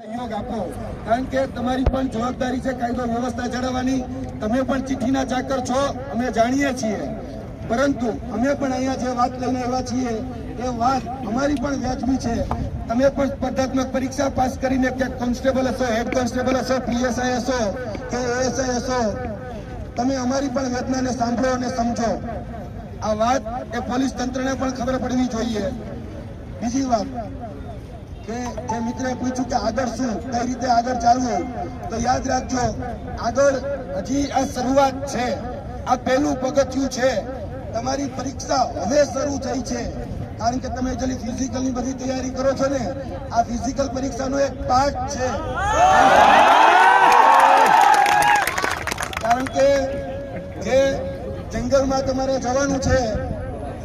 સહયોગ આપો, કારણ કે તમારી પણ જવાબદારી છે કાયદો વ્યવસ્થા જાળવવાની. તમે પણ ચિઠ્ઠીના ચાકર છો, અમે જાણીએ છીએ, પરંતુ અમે પણ અહીંયા જે વાત લઈને આવ્યા છીએ એ વાત અમારી પણ વ્યાજબી છે. તમે પણ સ્પર્ધાત્મક પરીક્ષા પાસ કરીને ક્યાંક કોન્સ્ટેબલ હશો, હેડ કોન્સ્ટેબલ હશો, પીએસઆઈ હશો કે એએસઆઈ હશો, તમે અમારી પણ વેદનાને સાંભળો અને સમજો. આ વાત એ પોલીસ તંત્રને પણ ખબર પડવી જોઈએ. બીજી વાત કે જે મિત્રે પૂછ્યું કે આગળ શું, કઈ રીતે આગળ ચાલવું, તો યાદ રાખજો, આગળ હજી આ શરૂઆત છે, આ પહેલું પગથિયું છે. તમારી પરીક્ષા હવે શરૂ થઈ છે, કારણ કે તમે જે ફિઝિકલની બધી તૈયારી કરો છો ને, આ ફિઝિકલ પરીક્ષાનો એક પાર્ટ છે. કારણ કે જે જંગલમાં તમારે જવાનું છે,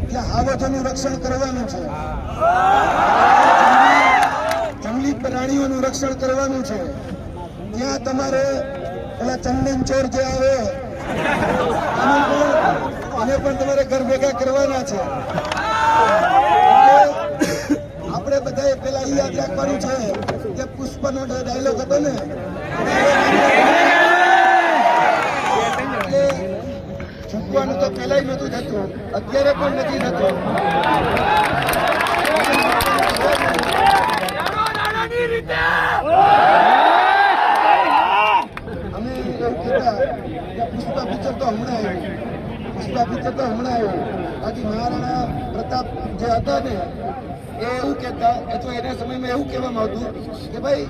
ત્યાં હાવજોનું રક્ષણ કરવાનું છે, જંગલી પ્રાણીઓનું રક્ષણ કરવાનું છે. ત્યાં તમારે પેલા ચંદન ચોર જે આવે એને પણ તમારે ઘર ભેગા કરવાના છે. આપણે બધાએ પેલા એ યાદ રાખવાનું છે કે પુષ્પનો ડાયલોગ હતો ને, છૂટવાનું તો પેલા નતું થતું, અત્યારે પણ નથી થતું. અમે એવું કહેતા કે પુષ્પા પિક્ચર તો હમણાં આવ્યું, બાકી મહારાણા પ્રતાપ જે હતા ને એ એવું કહેતા, અથવા એના સમયમાં એવું કહેવામાં આવતું કે ભાઈ